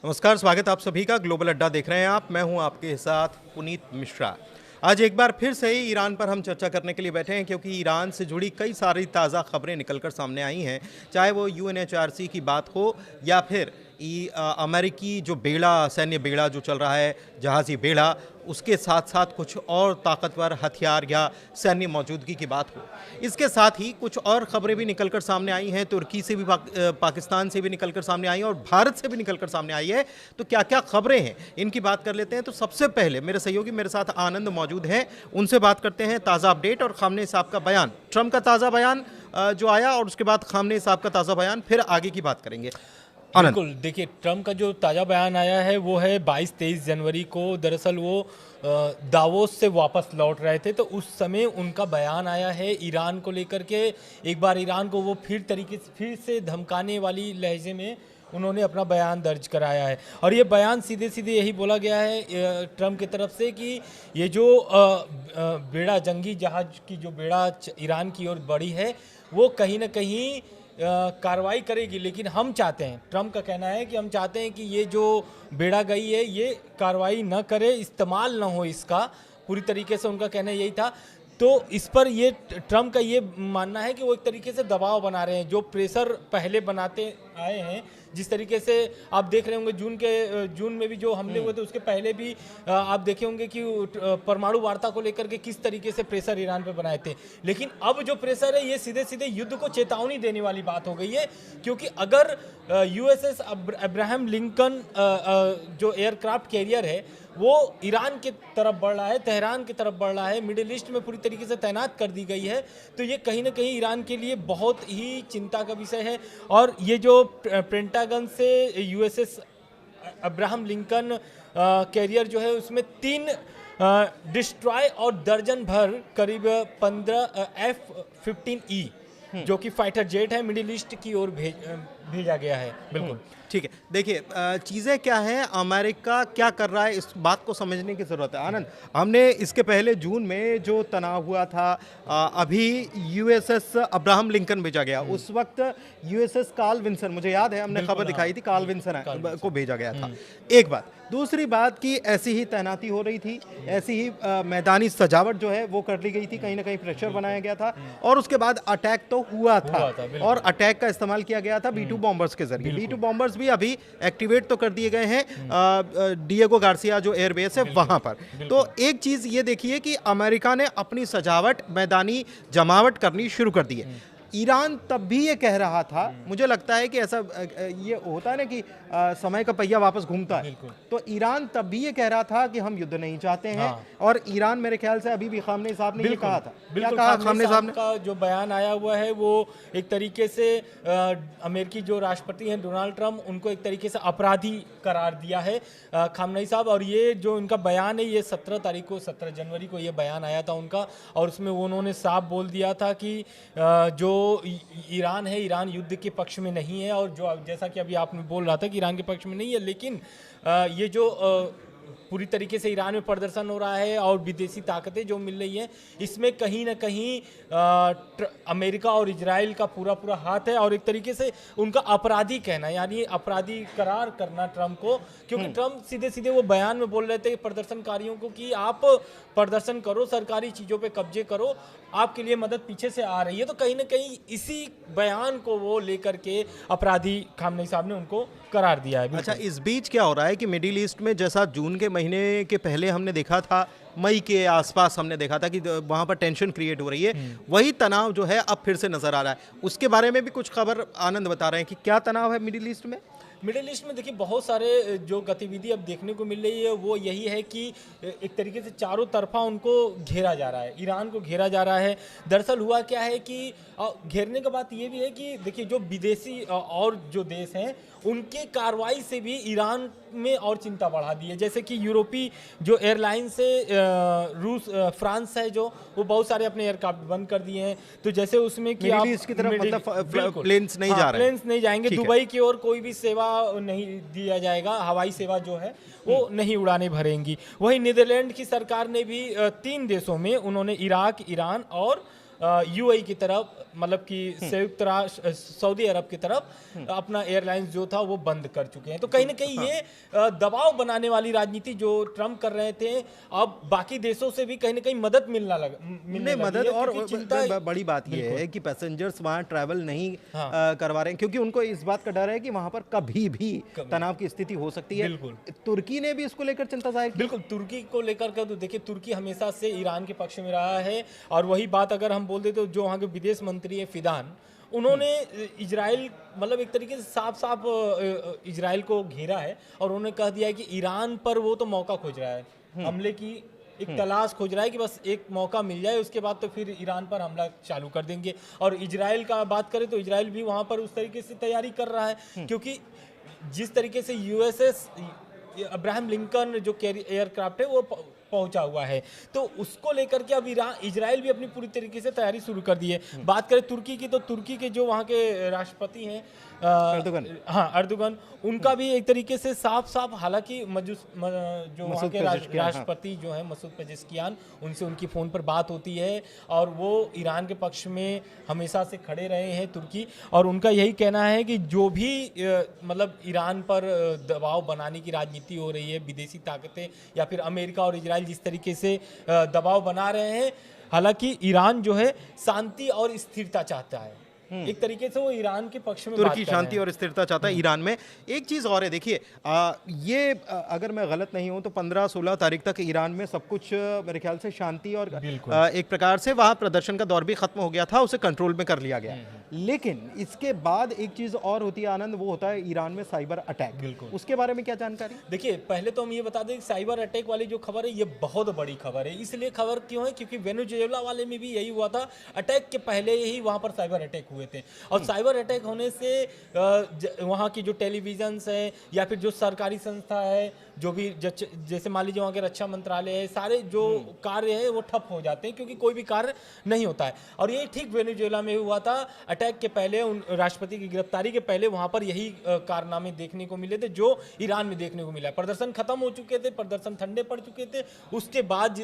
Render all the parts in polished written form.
नमस्कार, स्वागत है आप सभी का। ग्लोबल अड्डा देख रहे हैं आप। मैं हूं आपके साथ पुनीत मिश्रा। आज एक बार फिर से ईरान पर हम चर्चा करने के लिए बैठे हैं, क्योंकि ईरान से जुड़ी कई सारी ताज़ा खबरें निकलकर सामने आई हैं। चाहे वो यूएनएचआरसी की बात हो या फिर अमेरिकी जो बेड़ा, सैन्य बेड़ा जो चल रहा है, जहाज़ी बेड़ा, उसके साथ साथ कुछ और ताकतवर हथियार या सैन्य मौजूदगी की बात हो। इसके साथ ही कुछ और खबरें भी निकलकर सामने आई हैं। तुर्की से भी पाकिस्तान से भी निकलकर सामने आई हैं और भारत से भी निकलकर सामने आई है। तो क्या क्या खबरें हैं, इनकी बात कर लेते हैं। तो सबसे पहले मेरे सहयोगी मेरे साथ आनंद मौजूद हैं, उनसे बात करते हैं ताज़ा अपडेट और खामनेई साहब का बयान, ट्रंप का ताज़ा बयान जो आया, और उसके बाद खामनेई साहब का ताज़ा बयान, फिर आगे की बात करेंगे। बिल्कुल, देखिए ट्रम्प का जो ताज़ा बयान आया है वो है 22-23 जनवरी को। दरअसल वो दावोस से वापस लौट रहे थे, तो उस समय उनका बयान आया है ईरान को लेकर के। एक बार ईरान को वो फिर से धमकाने वाली लहजे में उन्होंने अपना बयान दर्ज कराया है। और ये बयान सीधे सीधे यही बोला गया है ट्रम्प की तरफ से कि ये जो बेड़ा, जंगी जहाज की जो बेड़ा ईरान की ओर बढ़ी है, वो कहीं ना कहीं कार्रवाई करेगी। लेकिन हम चाहते हैं, ट्रम्प का कहना है कि हम चाहते हैं कि ये जो बेड़ा गई है ये कार्रवाई न करे, इस्तेमाल न हो इसका। पूरी तरीके से उनका कहना यही था। तो इस पर ये ट्रम्प का ये मानना है कि वो एक तरीके से दबाव बना रहे हैं, जो प्रेशर पहले बनाते आए हैं। जिस तरीके से आप देख रहे होंगे जून में भी जो हमले हुए थे, उसके पहले भी आप देखे होंगे कि परमाणु वार्ता को लेकर के किस तरीके से प्रेशर ईरान पे बनाए थे। लेकिन अब जो प्रेशर है ये सीधे सीधे युद्ध को चेतावनी देने वाली बात हो गई है, क्योंकि अगर यूएसएस अब्राहम लिंकन जो एयरक्राफ्ट कैरियर है वो ईरान की तरफ बढ़ रहा है, तेहरान की तरफ बढ़ रहा है, मिडिल ईस्ट में पूरी तरीके से तैनात कर दी गई है, तो ये कहीं ना कहीं ईरान के लिए बहुत ही चिंता का विषय है। और ये जो पेंटागन से यूएसएस अब्राहम लिंकन कैरियर जो है उसमें 3 डिस्ट्रॉय और दर्जन भर करीब 15 F-15E जो कि फाइटर जेट है, मिडिल ईस्ट की ओर भेजा गया है। बिल्कुल ठीक है। देखिए, चीज़ें क्या हैं, अमेरिका क्या कर रहा है, इस बात को समझने की ज़रूरत है। आनंद, हमने इसके पहले जून में जो तनाव हुआ था, अभी यूएसएस अब्राहम लिंकन भेजा गया, उस वक्त यूएसएस कार्ल विंसन, मुझे याद है हमने खबर दिखाई थी, कार्ल विंसन को भेजा गया था। एक बात। दूसरी बात कि ऐसी ही तैनाती हो रही थी, ऐसी ही मैदानी सजावट जो है वो कर ली गई थी, कहीं ना कहीं प्रेशर बनाया गया था, और उसके बाद अटैक तो हुआ था और अटैक का इस्तेमाल किया गया था B-2 बॉम्बर्स के जरिए। B-2 बॉम्बर्स भी अभी एक्टिवेट तो कर दिए गए हैं डिएगो गार्सिया जो एयरबेस है वहां पर। तो एक चीज ये देखिए कि अमेरिका ने अपनी सजावट, मैदानी जमावट करनी शुरू कर दी है। ईरान तब भी ये कह रहा था, मुझे लगता है कि ऐसा ये होता है ना कि समय का पहिया वापस घूमता है, तो ईरान तब भी ये कह रहा था कि हम युद्ध नहीं चाहते हैं। और ईरान, मेरे ख्याल से अभी भी खामनेई साहब ने ये कहा था। क्या कहा खामनेई साहब ने? का जो बयान आया हुआ है वो एक तरीके से अमेरिकी जो राष्ट्रपति हैं डोनाल्ड ट्रम्प, उनको एक तरीके से अपराधी करार दिया है खामनेई साहब। और ये जो इनका बयान है ये 17 जनवरी को ये बयान आया था उनका, और उसमें उन्होंने साफ बोल दिया था कि जो ईरान है, ईरान युद्ध के पक्ष में नहीं है। और जो जैसा कि अभी आपने बोल रहा था कि ईरान के पक्ष में नहीं है, लेकिन ये जो पूरी तरीके से ईरान में प्रदर्शन हो रहा है और विदेशी ताकतें जो मिल रही हैं, इसमें कहीं ना कहीं अमेरिका और इजराइल का पूरा पूरा हाथ है। और एक तरीके से उनका अपराधी कहना, यानी अपराधी करार करना ट्रम्प को, क्योंकि ट्रम्प सीधे सीधे वो बयान में बोल रहे थे प्रदर्शनकारियों को कि आप प्रदर्शन करो, सरकारी चीज़ों पे कब्जे करो, आपके लिए मदद पीछे से आ रही है। तो कहीं ना कहीं इसी बयान को वो लेकर के अपराधी खामनेई साहब ने उनको करार दिया है। अच्छा, इस बीच क्या हो रहा है कि मिडिल ईस्ट में जैसा जून के महीने के पहले हमने देखा था, मई के आसपास हमने देखा था कि वहाँ पर टेंशन क्रिएट हो रही है, वही तनाव जो है अब फिर से नजर आ रहा है। उसके बारे में भी कुछ खबर आनंद बता रहे हैं कि क्या तनाव है मिडिल ईस्ट में। मिडिल ईस्ट में देखिए बहुत सारे जो गतिविधि अब देखने को मिल रही है वो यही है कि एक तरीके से चारों तरफा उनको घेरा जा रहा है, ईरान को घेरा जा रहा है। दरअसल हुआ क्या है कि घेरने का बात ये भी है कि देखिए जो विदेशी और जो देश हैं उनके कार्रवाई से भी ईरान में और चिंता बढ़ा दी है। जैसे कि यूरोपीय जो एयरलाइन से फ्रांस है जो, वो बहुत सारे अपने एयरक्राफ्ट बंद कर दिए हैं। तो जैसे उसमें कि आप इसकी तरफ मतलब प्लेन्स नहीं जा रहे हैं, प्लेन्स नहीं जाएंगे, दुबई की ओर कोई भी सेवा नहीं दिया जाएगा, हवाई सेवा जो है वो नहीं उड़ाने भरेंगी। वहीं नीदरलैंड की सरकार ने भी 3 देशों में उन्होंने इराक, ईरान और यूएई की तरफ, मतलब कि संयुक्त राष्ट्र सऊदी अरब की तरफ अपना एयरलाइंस जो था वो बंद कर चुके हैं। तो कहीं ना कहीं ये दबाव बनाने वाली राजनीति जो ट्रम्प कर रहे थे, अब बाकी देशों से भी कहीं ना कहीं मदद मिलने नहीं, लगी मदद है, और क्योंकि चिंता बड़ी बात यह है कि पैसेंजर्स वहाँ ट्रैवल नहीं करवा रहे हैं, क्योंकि उनको इस बात का डर है कि वहाँ पर कभी भी तनाव की स्थिति हो सकती है। बिल्कुल। तुर्की ने भी इसको लेकर चिंता जाहिर की। बिल्कुल, तुर्की को लेकर के तो देखिए, तुर्की हमेशा से ईरान के पक्ष में रहा है। और वही बात अगर हम बोल दें तो जो वहाँ के विदेश मंत्री है फिदान, उन्होंने इजराइल, मतलब एक तरीके से साफ साफ इजराइल को घेरा है और उन्होंने कह दिया है कि ईरान पर वो तो मौका खोज रहा है हमले की, एक तलाश खोज रहा है कि बस एक मौका मिल जाए, उसके बाद तो फिर ईरान पर हमला चालू कर देंगे। और इजराइल का बात करें तो इजराइल भी वहाँ पर उस तरीके से तैयारी कर रहा है, क्योंकि जिस तरीके से यूएसएस अब्राहम लिंकन जो एयरक्राफ्ट है वो पहुंचा हुआ है, तो उसको लेकर के अब इजराइल भी अपनी पूरी तरीके से तैयारी शुरू कर दी है। बात करें तुर्की की, तो तुर्की के जो वहाँ के राष्ट्रपति हैं अर्दोगन, उनका भी एक तरीके से साफ साफ, हालांकि जो वहाँ के राष्ट्रपति जो है मसूद पेजेश्कियान, उनसे उनकी फ़ोन पर बात होती है और वो ईरान के पक्ष में हमेशा से खड़े रहे हैं तुर्की, और उनका यही कहना है कि जो भी मतलब ईरान पर दबाव बनाने की राजनीति हो रही है, विदेशी ताकतें या फिर अमेरिका और इजराइल जिस तरीके से दबाव बना रहे हैं, हालांकि ईरान जो है शांति और स्थिरता चाहता है। एक तरीके से वो ईरान के पक्ष में तुर्की शांति और स्थिरता चाहता है ईरान में। एक चीज़ और है, देखिए ये अगर मैं गलत नहीं हूं तो 15-16 तारीख तक ईरान में सब कुछ मेरे ख्याल से शांति और एक प्रकार से वहाँ प्रदर्शन का दौर भी खत्म हो गया था, उसे कंट्रोल में कर लिया गया। लेकिन इसके बाद एक चीज़ और होती है आनंद, वो होता है ईरान में साइबर अटैक। उसके बारे में क्या जानकारी? देखिए, पहले तो हम ये बता दें, साइबर अटैक वाली जो खबर है ये बहुत बड़ी खबर है। इसलिए खबर क्यों है, क्योंकि वेनेजुएला वाले में भी यही हुआ था, अटैक के पहले ही वहाँ पर साइबर अटैक हुए थे। और साइबर अटैक होने से वहाँ की जो टेलीविजन है या फिर जो सरकारी संस्था है, जो भी जैसे मान लीजिए वहाँ के रक्षा मंत्रालय है, सारे जो कार्य है वो ठप हो जाते हैं, क्योंकि कोई भी कार्य नहीं होता है। और ये ठीक वेनेजुएला में हुआ था। अटैक के पहले, उन राष्ट्रपति की गिरफ्तारी के पहले वहाँ पर यही कारनामे देखने को मिले थे जो ईरान में देखने को मिला। प्रदर्शन खत्म हो चुके थे, प्रदर्शन ठंडे पड़ चुके थे। उसके बाद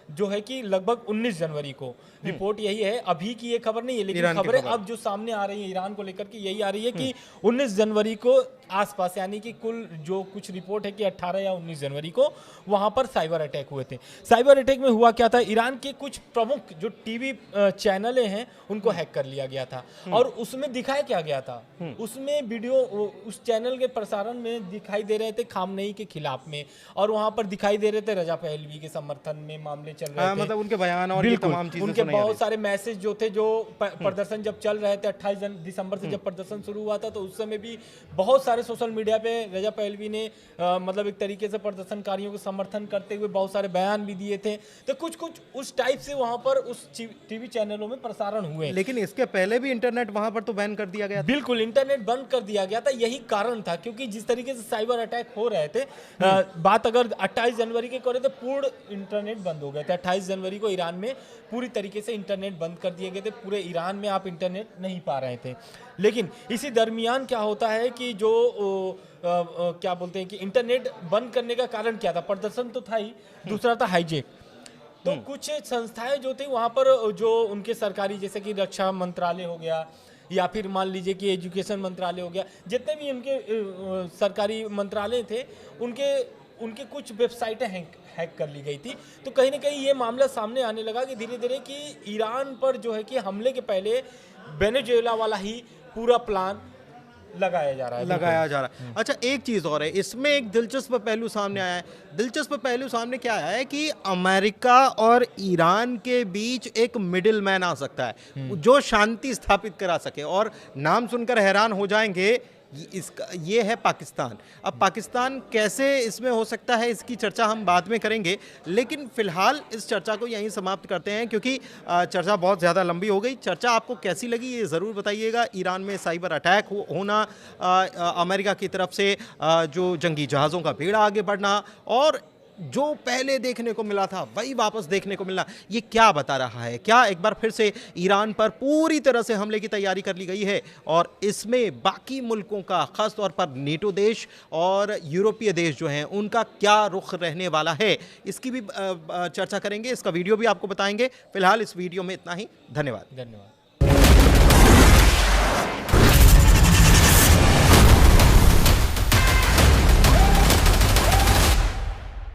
जो है कि लगभग 19 जनवरी को, रिपोर्ट यही है, अभी की ये खबर नहीं है, लेकिन खबरें अब जो सामने आ रही है ईरान को लेकर के यही आ रही है कि 19 जनवरी को आसपास, यानी कि कुल जो कुछ रिपोर्ट है कि 18 या 19 जनवरी को वहां पर साइबर अटैक हुए थे। साइबर अटैक में हुआ क्या था, ईरान के कुछ प्रमुख जो टीवी चैनलें हैं उनको हैक कर लिया गया था। और उसमें दिखाया क्या गया था, उसमें वीडियो उस चैनल के प्रसारण में दिखाई दे रहे थे खामनेई के खिलाफ में, और वहां पर दिखाई दे रहे थे रजा पहलवी के समर्थन में मामले चल रहे थे। मतलब उनके बयान और तमाम चीजें, उनके बहुत सारे मैसेज जो थे, जो प्रदर्शन जब चल रहे थे 28 दिसंबर से जब प्रदर्शन शुरू हुआ था, तो उस समय भी बहुत सारे सोशल मीडिया पे रजा पहलवी ने मतलब एक तरीके से प्रदर्शनकारियों को समर्थन करते हुए बहुत सारे बयान भी दिए थे। तो कुछ कुछ उस टाइप से वहां पर उस टीवी चैनलों में प्रसारण हुए। लेकिन इसके पहले भी इंटरनेट वहां पर तो बैन कर दिया गया था। बिल्कुल, इंटरनेट बंद कर दिया गया था। यही कारण था, क्योंकि जिस तरीके से साइबर अटैक हो रहे थे, बात अगर 28 जनवरी की करें तो पूर्ण इंटरनेट बंद हो गए थे। 28 जनवरी को ईरान में पूरी तरीके से इंटरनेट बंद कर दिए गए थे। पूरे ईरान में आप इंटरनेट नहीं पा रहे थे। लेकिन इसी दरमियान क्या होता है कि जो क्या बोलते हैं कि इंटरनेट बंद करने का कारण क्या था, प्रदर्शन तो था ही, दूसरा था हाईजैक। तो कुछ संस्थाएं जो थी वहां पर, जो उनके सरकारी, जैसे कि रक्षा मंत्रालय हो गया या फिर मान लीजिए कि एजुकेशन मंत्रालय हो गया, जितने भी उनके सरकारी मंत्रालय थे, उनके कुछ वेबसाइटें हैक कर ली गई थी। तो कहीं ना कहीं ये मामला सामने आने लगा कि धीरे धीरे कि ईरान पर जो है कि हमले के पहले वेनेजुएला वाला ही पूरा प्लान लगाया जा रहा है। अच्छा, एक चीज और है, इसमें एक दिलचस्प पहलू सामने आया है। दिलचस्प पहलू सामने क्या आया है कि अमेरिका और ईरान के बीच एक मिडिल मैन आ सकता है जो शांति स्थापित करा सके, और नाम सुनकर हैरान हो जाएंगे, ये है पाकिस्तान। अब पाकिस्तान कैसे इसमें हो सकता है, इसकी चर्चा हम बाद में करेंगे, लेकिन फिलहाल इस चर्चा को यहीं समाप्त करते हैं, क्योंकि चर्चा बहुत ज़्यादा लंबी हो गई। चर्चा आपको कैसी लगी ये ज़रूर बताइएगा। ईरान में साइबर अटैक होना, अमेरिका की तरफ से जो जंगी जहाज़ों का बेड़ा आगे बढ़ना, और जो पहले देखने को मिला था वही वापस देखने को मिलना, ये क्या बता रहा है? क्या एक बार फिर से ईरान पर पूरी तरह से हमले की तैयारी कर ली गई है और इसमें बाकी मुल्कों का, खास तौर पर नेटो देश और यूरोपीय देश जो हैं उनका क्या रुख रहने वाला है, इसकी भी चर्चा करेंगे, इसका वीडियो भी आपको बताएंगे। फिलहाल इस वीडियो में इतना ही। धन्यवाद। धन्यवाद।